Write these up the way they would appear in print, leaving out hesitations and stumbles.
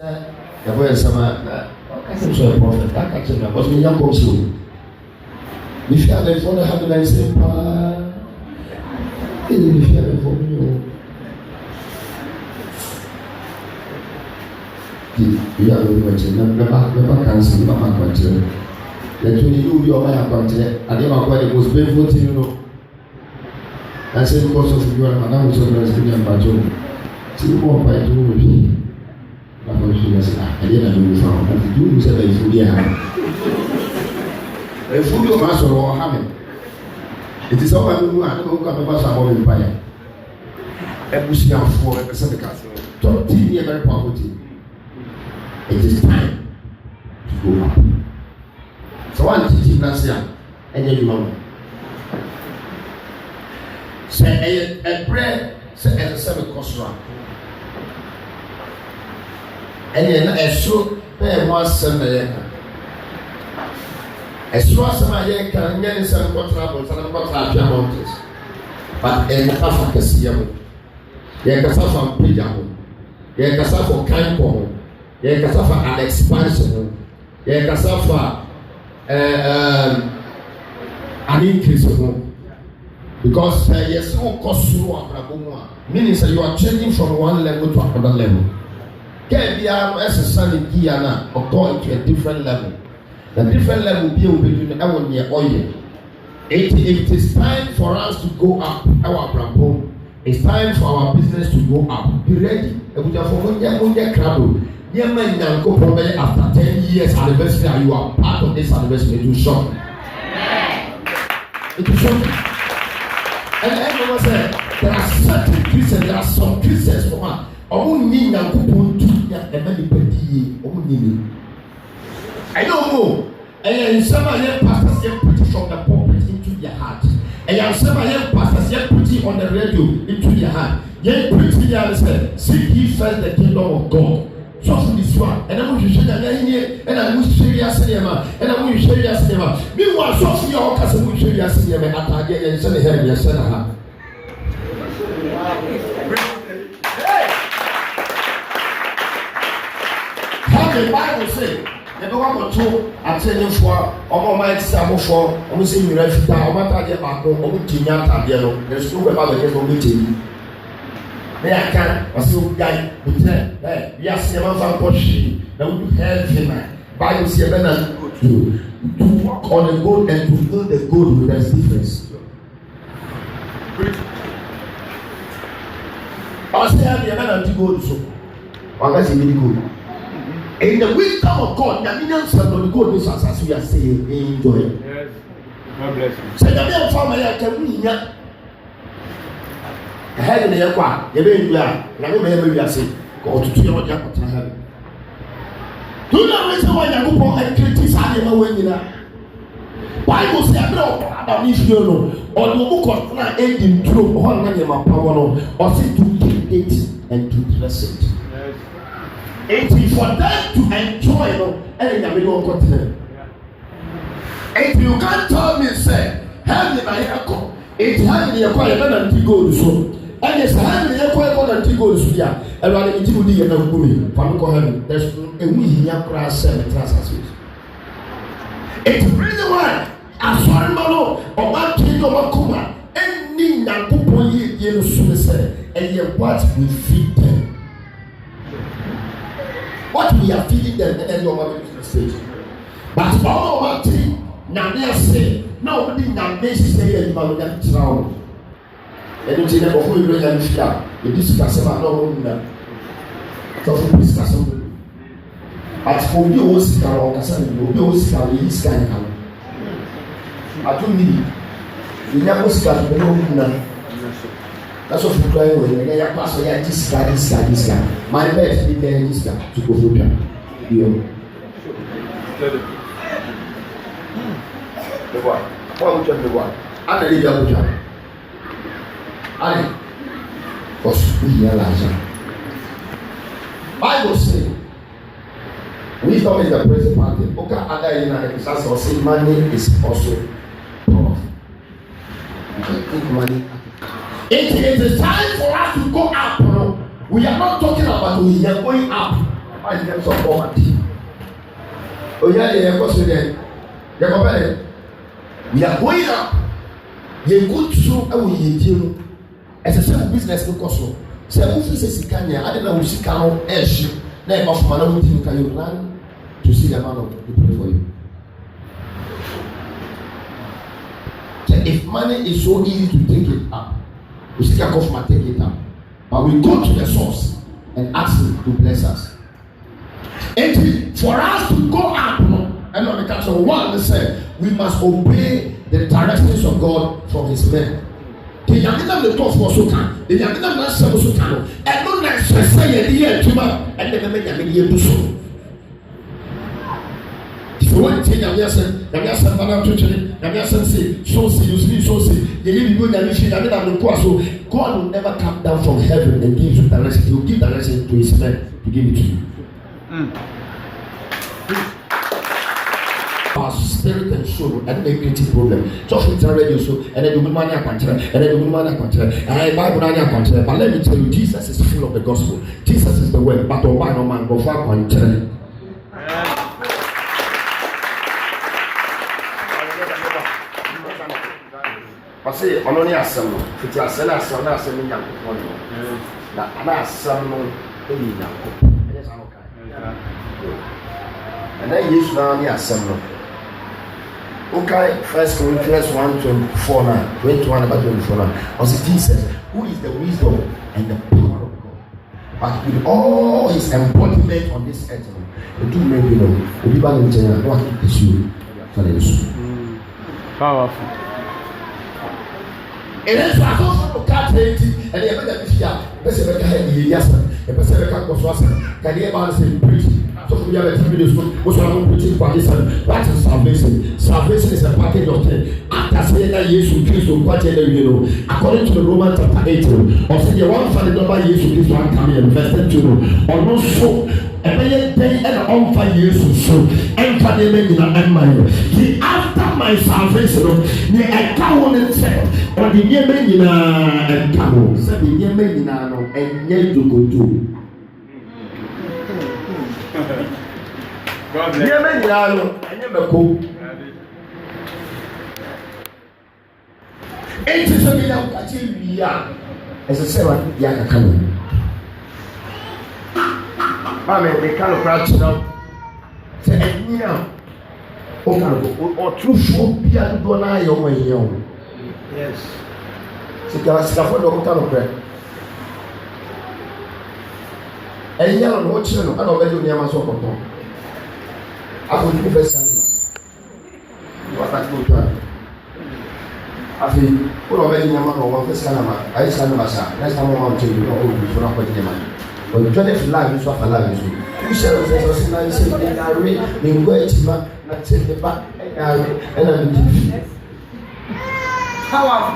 The boy is some prophet. That actually was me young also. If you have a phone, how do I say, if you have a phone, you are very much never cancel, never continue. Let me do your my continue. I never quite it was painful to you know. I said because of you and Madame was already in Bajo. See more by 2 weeks. I didn't know from and you said that you a food of master or having it is all I know. I don't come about some of empire. A pushing out for a Seneca. 30 years very poverty. It is time to go up. So one teaching last year, and then you know. Say a bread, say as a 7 cost run. And then a show there was some a straw some I can get some trouble, some mountains. But in the half of the there can suffer Pijamo, there can suffer Campo, there can suffer an expansion, there can suffer an increase of home. Because there's no cost meaning that you are changing from one level to another level. Can be as a sunny Guyana or go into a different level. The different level will be between our near oil. It is time for us to go up our brand. It's time for our business to go up. Be ready. After 10 years anniversary, you are part of this anniversary. It will shock. It will shock. And everyone said there are certain Christians, there are some Christians for one. I don't know. And some of them pastors get put from the pulpit into their heart. And some of them pastors get put it on the radio into their heart. Yet preaching the say, seek ye first the kingdom of God. So for this one, and I want you to share that here, and I will share your cinema, and I will share your cinema. Meanwhile, so for your cousin will share your cinema at Target and send her your cinema. The Bible says, never want to attend for or my example for almost in refugee or matter back or Tinyata. There's no about the meeting. May I can or so guy with her. Yes, never found Poshi. Now you help him. Bible says, to walk on the gold and to build the gold with that difference. I say, I have a gold so. Or that's really good. In the wisdom of God, the millions of the good business as we are saying, enjoy. Yes. God bless you. Say the real family can be here. The head in the aircraft, the baby, we are saying, go to your jacket to heaven. Do not reason why you go and criticize them when you know. Bible says, no, about this, you know, or the book of ending through one name of power, or say to keep it and to dress it. It is for them to enjoy and in the middle of continent. If you can't tell me, say, have the Mayako, it's having the acquired and go so. And it's having the acquired and go so. Yeah, and rather it will be a woman from heaven. There's a wee young grass 7 classes. It's really why I saw him or one king of a coma and need not put on you suicide and yet what we feed them. What we are feeding them and your mother is the stage. But all of our team, now they say, nobody now they say about that trial. And you see, before you bring them here, you discuss about no one. So we discuss something. But for you, also, you also this kind of. I don't need you never start with no one. That's what we try when they are passing this guy. My best is there this guy to go through them. The one. What would you the one? I'm the leader. I was realizing. Bible says, wisdom is the principality. Okay, other in an example, say money is also powerful. You can think money. It is time for us to go up. We are not talking about we are going up. in terms of poverty. Oh yeah, yeah, of course we are. We are going up. You go through our year. As a certain business because so. So who says Sikanya? I don't know who Sikano airship. Name of Manu can you plan to see the man of the people for you? So if money is so easy to take it up, we still can come and take it up. But we go to the source and ask him to bless us. And for us to go up, and on the count of one, they said we must obey the directions of God from his men. The Yamina the top for Sukan, the Yamina Nasa Sukano, and no next say a year to and then make a year to so. If you want to take Yamiasan, Yamiasan Madame Tuchel, Yamiasan say, so see, you see, so see, you live in good Yamishi, and then so God will never come down from heaven and give you direction. He will give direction to his men to give it to you. Our spirit and soul and the creative problem. Just with the radio show and then the woman I control and then the woman I control and Bible I control. But let me tell you, Jesus is full of the gospel. Jesus is the word, but one no man go far control. I say, on only a son, it's a son, a son, a son, young one. Now, son, and then you now near some. Okay, 1 Corinthians 1:24 now, 21 about 24 now. Also, Jesus, who is the wisdom and the power of God, but with all his embodiment on this earth, the two men below, the people in general, what he pursue for the issue. Powerful. And then so I don't catch it, and they have a picture. Person make a head, yes, a person make a consumption. Can you ever say preaching? So we have a video, which I am preaching for this. That is salvation. Salvation is a package of things. After saying that Jesus Christ will watch it, according to the Romans chapter 18, or say the one for the number Jesus Christ one coming and verse 2, or no so. Every day and on for Jesus, so and for the men in mind. The after my salvation, the account itself, or the near men in a account, said the near men in and yet to go to. Near men in I never go. It is a million catching me as a 7 young coming. Amen. They can't crouch now. Say, yeah. Or true food be a good eye on my young. Yes. So, can I stop for the kind of bread? And young watching, I don't bet you near my soul. I will give us some. What I do to I feel, put already your man or one first Salama. I stand myself. Next time I want to do all before I put the money. When you try to fly, you suffer life. You share us and I say, I read, then go to my, not take the back, and I'm in powerful.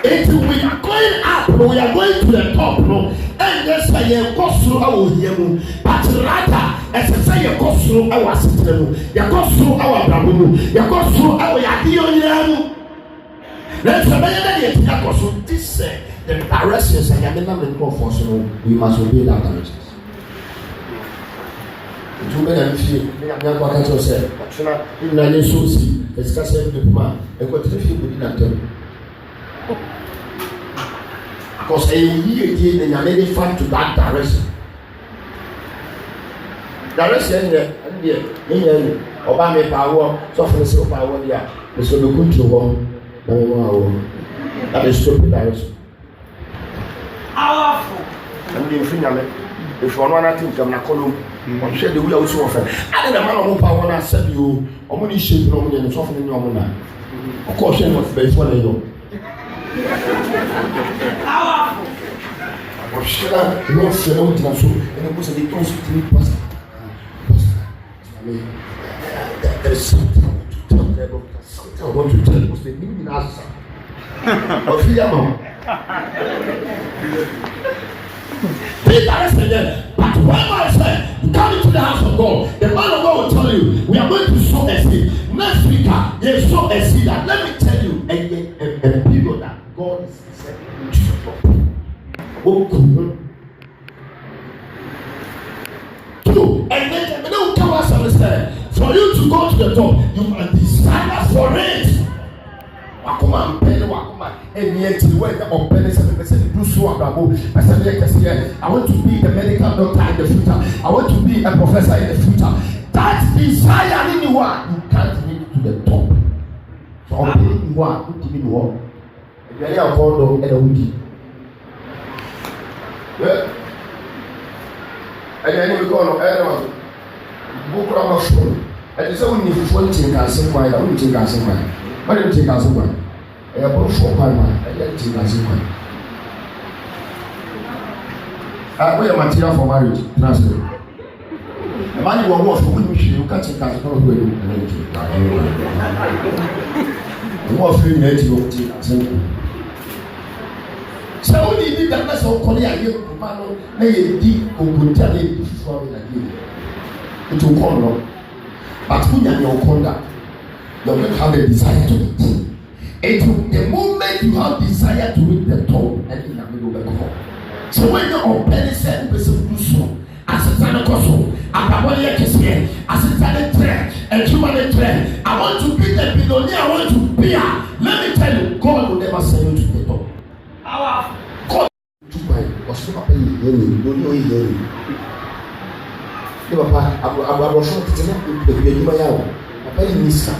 If we are going up, we are going to the top, no, and yes, I am go through our here, but rather, as I say, you go through our system, you go through our babu, you go through our yadio. Let's remember so this the directions and the number of force, we must obey that directions. Too many people, they have never got to say, in the Susi, discussing with man, and what if you would not tell? Because a year again, and you're ready to that direction. Direction, and Obama power, software so power, yeah, it's so good to one. That is stupid direction. Powerful. And the infinite, if you want to think of Nacolum, or share the wheel also often. I didn't know power when I said you, or money shape no money and soften in your money. Of course, you must be one of you. Powerful. Or share no ceremony, and it was a little street. There is something to tell them. I want to tell you, they need an answer. Of your mom. But when I say, come into the house of God, the man of God will tell you, we are going to sow a seed. Next week, they sow a seed. And let me tell you, a period that God is saying, oh, Two, and then the middle come us understand. For you to go to the top, you must desire for it. Wakuma mpele wakuma enieti wenda ompele se do so abrabo person dey kese. I want to be a medical doctor in the future. I want to be a professor in the future. That desire in you can't make it to the top. So ompele you are put in the wall. You are a condo and a wiki. Yeah. And then we go on everyone. Book of phone. And it's only if you want to take us somewhere, I will take us somewhere. Why don't you take us somewhere? I have brought for one man. I let you take us somewhere. We are material for marriage. Transfer. The man you are worth for you can't take us somewhere. You are free net you take us somewhere. So only if that person will call you, man, may deep or good tell you before you. It will come on. But when you are conduct, you will have a desire to it. The moment you have desire to reach the top, and you have to go back home. So when you are penny set, person do so. As a time ago, I want to get here. As a time trend, and human trend. I want to be the billionaire. I want to be a. Let me tell you, God will never send you to the top. God to buy was not paying you. Don't know you. I was short to tell you the Mayo. I pay Nissa,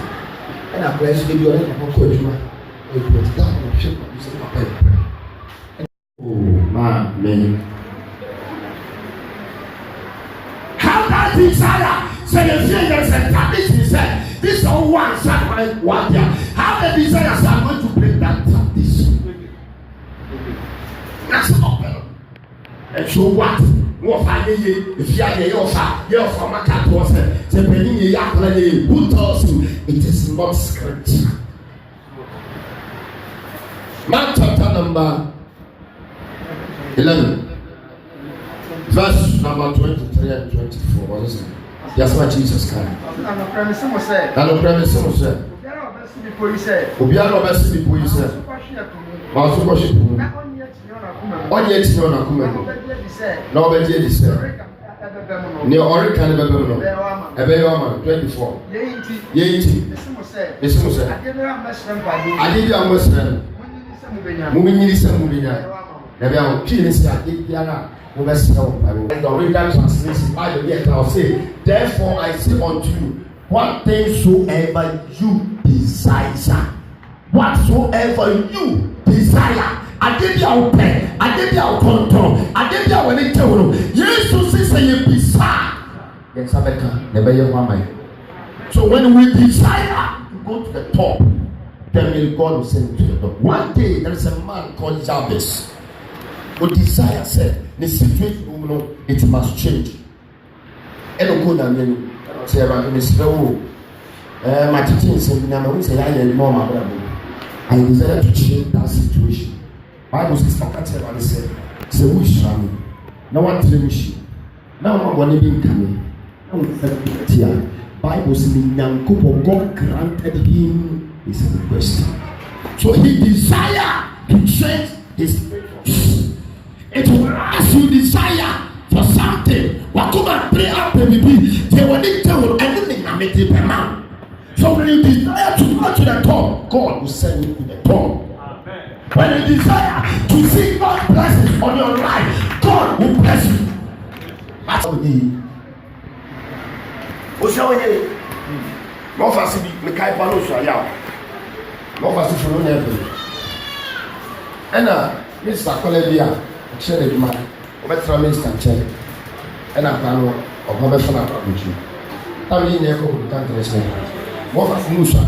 and I pray to give you a little put down the ship using a pen. Oh, man. How that desire? Say the fingers and this is said. This is all one side, one year. How the desires are going to bring that tradition? That's not better. And so what? What I need if you are the offer, my cat was the penny yaplay, who tells you it is not script. Mark chapter number 11, verse number 23 and 24. What is it? That's what Jesus can. And the premise was said. Obiara obesi before you said. Also worship. On yet no na kuma. No be je dis. Ne ori kan be be no. Ebe yo ma 24. Yenti. Esimu se. Ade bi amosran. Mu binyiri se mu binya. Ebe am pin se ade biara wo be se wo pa. And the original translation Bible here can say, therefore I say unto you, what things soever you desire, whatsoever you desire. Adebia open, adebia control, adebia when it tell you. Jesus say you desire. Yes, Abeka, never you want. So when we desire to go to the top, then God will send you to the top. One day there is a man called Jabez who desire said the situation it must change. And go down there, say about Miss Lowe. My teaching said, "Now say I am more my brother. I desire to change that situation." Bible says, "Pakati said, say we shall no one tell me now one want to be coming." Bible says, God granted him his request. So he desired to change his status. It will ask you desire for something. Wakuma pray up baby. They will need to anything I make it per man. So when you desire to go to the top, God will send you to the top. When you desire to see God's blessings on your life, God will bless you. That's what we need. O shall we? No facility, me kai pano shaya. No facility for no never. Mr. Colebia, share the man. Obetra Mr. Chen. Pano of Robert Fanachi. Tami Neko can't understand. What was Musa?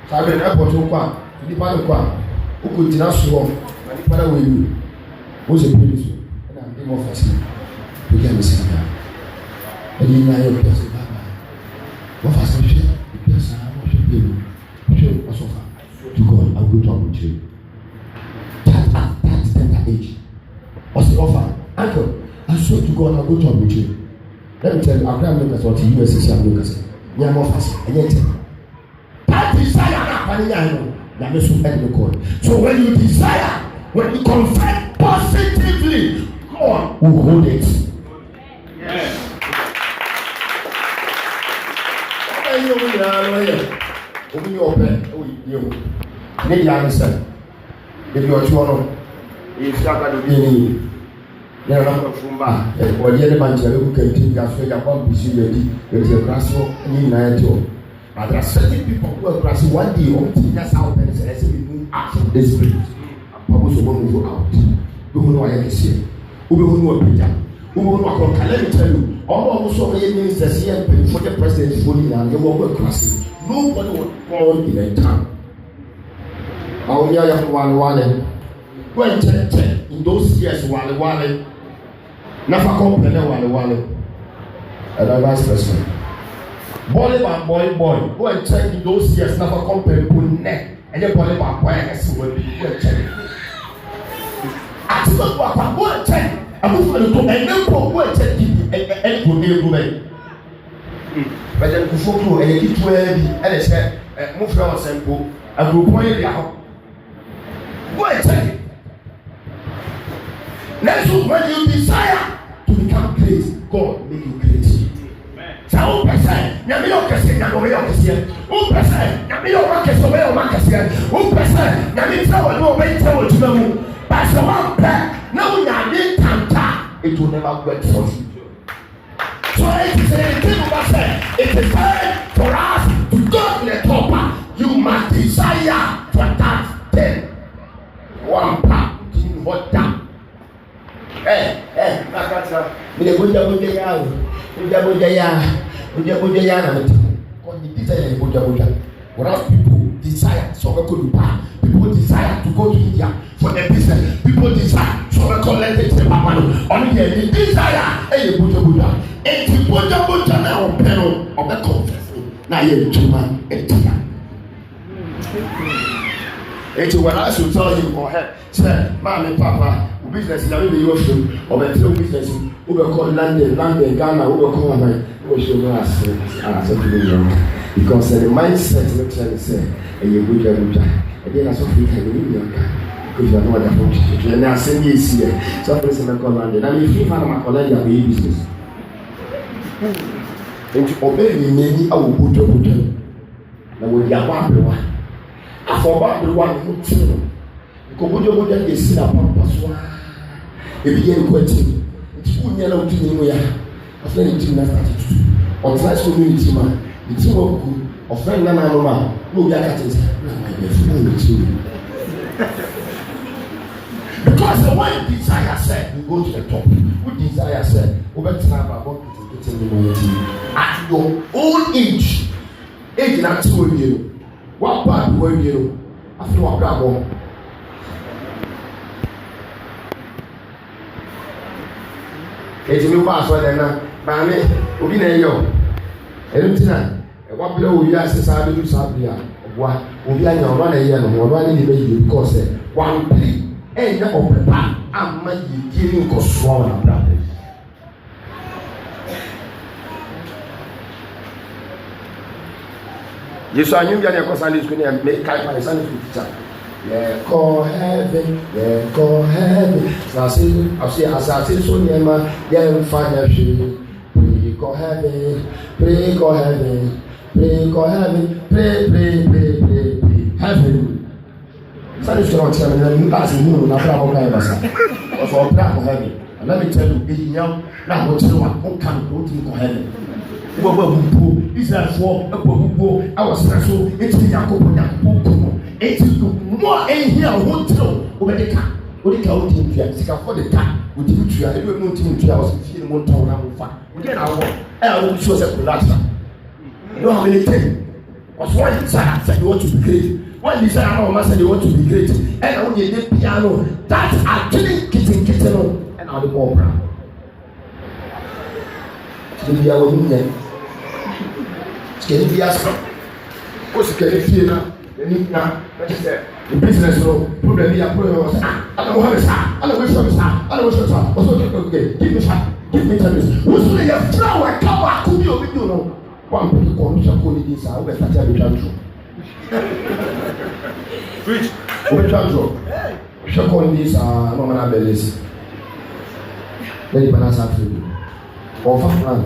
Sabe airport to Kwa, the Pano who could not swap, and the father will you. Who's a police? And I'm the more facile. We can see that. And you know your person. What was the share? The person I worship him. Show us over to God. I'll go to our tree. That tender age. What's the offer? Uncle, I swear to God, I'll go to our tree. Let me tell you, our grandmother what the USC are looking at. We are more fast. And yet, that desire, I know. So when you desire, when you confess positively, God will hold it. Maybe I understand. If you are too if you are going to be there are not from back, or the other man who can take us for your bumpy, there is a grass in Nigeria. But there are certain people who are grassy one day, that's how many says we act from this place. Pabos will move out. Who will know I can see? Who will know a picture? Who will know? Let me tell you, almost so many ministers here for the president's phone and they were grassy. Nobody was born in a town. Our young one. When check in those years, Wale, never complain, Wale, and I vice versa. Boy, go and check in those years, never complain, put neck, and then boy, I see what you check. I see what I go and check. I'm going to and then go and check and go near women. But then to follow and you keep where and I said, move from a sample, I will point it out. Go and check it. Next week, when you desire to become great, God make you great. So, who person? Now, me your question. Now, me your question. Who person? Now, me your market. So, me your market. Who person? Now, me tell you, me tell you to them. But so one pack. Now, we are in Tanta. It will never work for you. So, it is a thing of say. It is time for us to go to the top. You must desire to attack 10. One pack. What that? Nakata. Bila buja yao. Buja ya na mti. Kwa ni desire buja. What people desire so we could buy. People desire to go to India for their business. People desire so we collect it in Pamano. Only the desire buja. And buja na opero of the confess. Na ye tuma etia. It's what I should tell you or her. Say, Mommy, Papa, business now in the ocean, or better business, who will call London, Ghana, who will call my ocean because the mindset looks like say, and you would have and then I saw you can read because you are not a function. And I send you here. So I say, I call London. And if you find my colleague, I'll be business. And to obey me, maybe I will put your hotel. Now, we are one. I forgot the one who too. Kobuja is in a pampas. If you get quitting, it's good yellow to me. A friend in attitude. Or tries community man. The team of good. Or friend Nana, no gators. Because the one desire said, you go to the top. Who desire said, over time about getting the money at your own age. Age not to you. What part were you? After what grab it's a new password and Mammy, we didn't know. Everything, what below we asked us how to do something. What we are your 1 a.m. or 1 in the baby because 1 plea ain't no open path. I'm my giving for swallow brother. You saw you get a Sunday school and make Kai Sunday school teacher. Yeah, call heaven. So I see, as I see, so near my young father, pray, call heaven, pray, call heaven, pray, heaven. Sunday school, I'm telling you, that's you, not about heaven. Or for heaven. And let me tell you, being young, now what's the one who can't go to heaven. Israel for a book, I was special, it's the Yakobo, it's more in here, won't tell over the car. What the cow team here, sick for the car, with you, I don't know 2 hours, feeling 1 town, I will find. We get our I will show us a collapse. You know how many things? Was one desire said you want to be great. One desire, our master, you want to be great. And only the piano, that's actually kitten, and all the opera. Maybe I will mean can be asked, what's the fear? The need now, the business, problem be a problem. I don't have a shot, I don't wish for a shot, I don't wish for a shot. What's okay? Give me a shot, give me a what's the flower cover? Could you be doing? One people call me Shakoni this, I will start to be true. Which? Over true. hwɛ kɔn bi saa na ɔmo na abɛlɛ si na nipa na asa afiri bi ɔfa plan